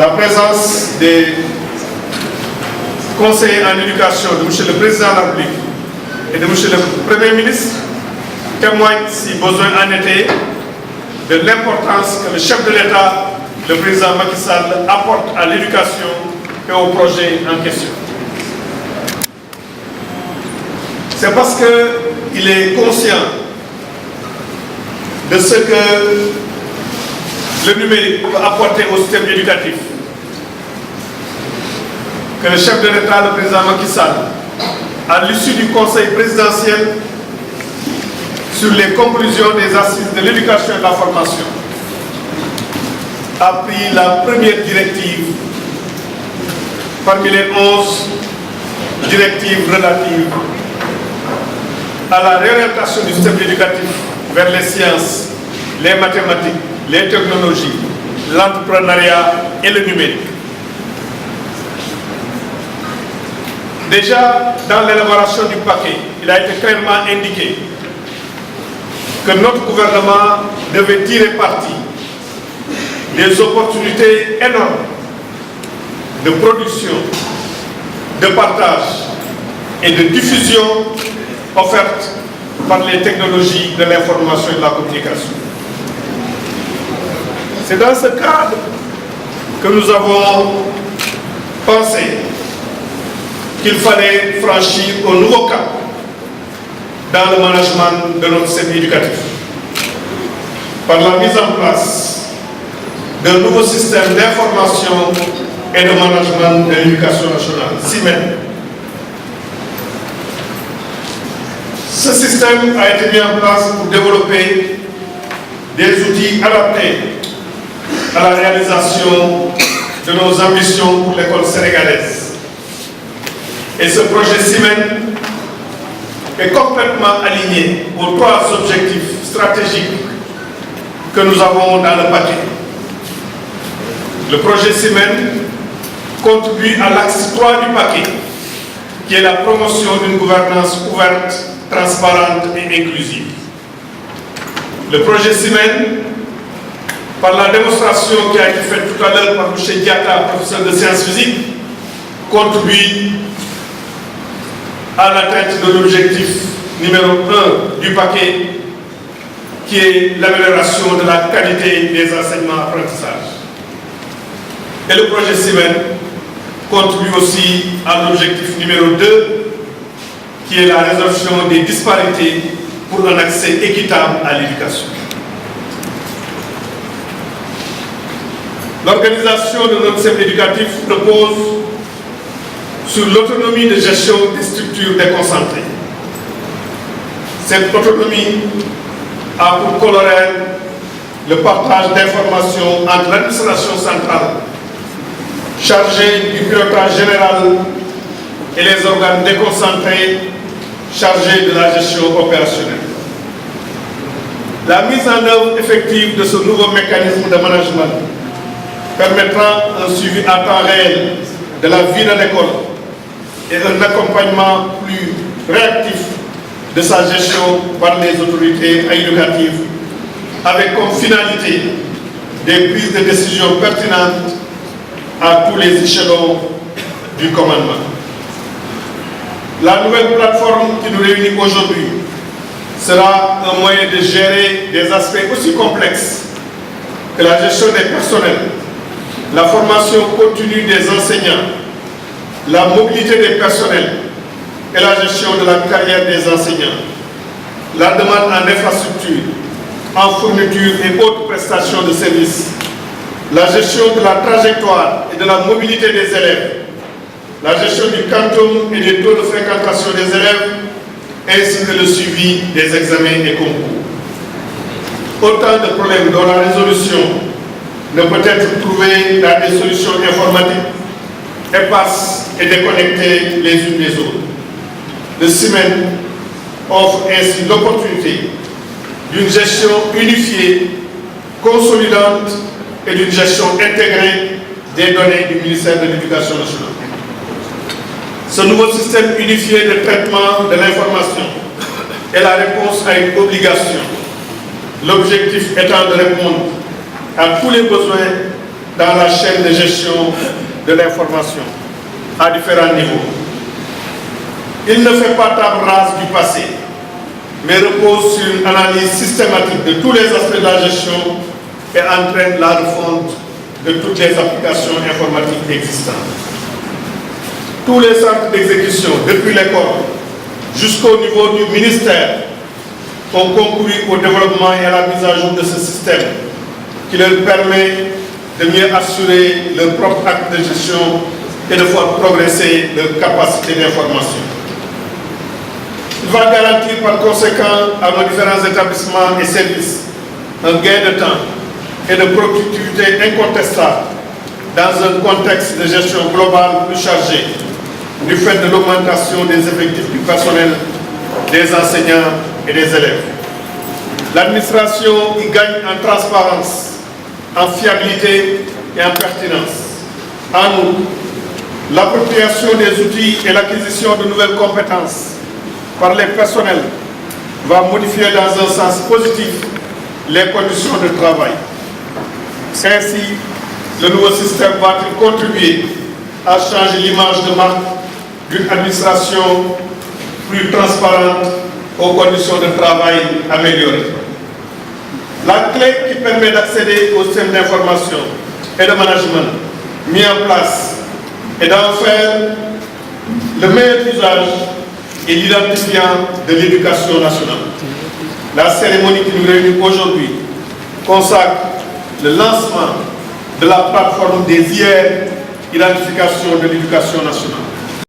la présence des conseillers en éducation de M. le Président de la République et de M. le Premier ministre témoigne, si besoin en était, de l'importance que le chef de l'État, le président Macky Sall, apporte à l'éducation et au projet en question. C'est parce qu'il est conscient de ce que le numérique peut apporter au système éducatif que le chef de l'État, le président Macky Sall, à l'issue du conseil présidentiel sur les conclusions des assises de l'éducation et de la formation, a pris la première directive parmi les 11 directives relatives à la réorientation du système éducatif vers les sciences, les mathématiques, les technologies, l'entrepreneuriat et le numérique. Déjà, dans l'élaboration du paquet, il a été clairement indiqué que notre gouvernement devait tirer parti des opportunités énormes de production, de partage et de diffusion offertes par les technologies de l'information et de la communication. C'est dans ce cadre que nous avons pensé qu'il fallait franchir un nouveau cap dans le management de notre système éducatif par la mise en place d'un nouveau système d'information et de management de l'éducation nationale, SIMEN. Ce système a été mis en place pour développer des outils adaptés à la réalisation de nos ambitions pour l'école sénégalaise. Et ce projet SIMEN est complètement aligné aux 3 objectifs stratégiques que nous avons dans le paquet. Le projet SIMEN contribue à l'axe 3 du paquet, qui est la promotion d'une gouvernance ouverte, transparente et inclusive. Le projet SIMEN, par la démonstration qui a été faite tout à l'heure par M. Diatta, professeur de sciences physiques, contribue à l'atteinte de l'objectif numéro 1 du paquet, qui est l'amélioration de la qualité des enseignements-apprentissages. Et le projet SIMEN contribue aussi à l'objectif numéro 2, qui est la résolution des disparités pour un accès équitable à l'éducation. L'organisation de notre système éducatif repose sur l'autonomie de gestion des structures déconcentrées. Cette autonomie a pour corollaire le partage d'informations entre l'administration centrale, chargée du pilotage général, et les organes déconcentrés chargés de la gestion opérationnelle. La mise en œuvre effective de ce nouveau mécanisme de management permettra un suivi à temps réel de la vie de l'école et un accompagnement plus réactif de sa gestion par les autorités éducatives, avec comme finalité des prises de décision pertinentes à tous les échelons du commandement. La nouvelle plateforme qui nous réunit aujourd'hui sera un moyen de gérer des aspects aussi complexes que la gestion des personnels, la formation continue des enseignants, la mobilité des personnels et la gestion de la carrière des enseignants, la demande en infrastructure, en fourniture et autres prestations de services, la gestion de la trajectoire et de la mobilité des élèves, la gestion du quantum et des taux de fréquentation des élèves, ainsi que le suivi des examens et concours. Autant de problèmes dont la résolution ne peut être trouvée dans des solutions informatiques éparses et déconnectées les unes des autres. Le SIMEN offre ainsi l'opportunité d'une gestion unifiée, consolidante et d'une gestion intégrée des données du ministère de l'Éducation nationale. Ce nouveau système unifié de traitement de l'information est la réponse à une obligation. L'objectif étant de répondre à tous les besoins dans la chaîne de gestion de l'information à différents niveaux. Il ne fait pas table rase du passé, mais repose sur une analyse systématique de tous les aspects de la gestion et entraîne la refonte de toutes les applications informatiques existantes. Tous les centres d'exécution, depuis l'école jusqu'au niveau du ministère, ont concouru au développement et à la mise à jour de ce système qui leur permet de mieux assurer leur propre acte de gestion et de faire progresser leur capacité d'information. Il va garantir par conséquent à nos différents établissements et services un gain de temps et de productivité incontestable dans un contexte de gestion globale plus chargé du fait de l'augmentation des effectifs du personnel, des enseignants et des élèves. L'administration y gagne en transparence, en fiabilité et en pertinence. En outre, l'appropriation des outils et l'acquisition de nouvelles compétences par les personnels va modifier dans un sens positif les conditions de travail. Ainsi, le nouveau système va-t-il contribuer à changer l'image de marque d'une administration plus transparente aux conditions de travail améliorées. La clé qui permet d'accéder au système d'information et de management mis en place et d'en faire le meilleur usage est l'identifiant de l'éducation nationale. La cérémonie qui nous réunit aujourd'hui consacre le lancement de la plateforme des IR, identification de l'éducation nationale.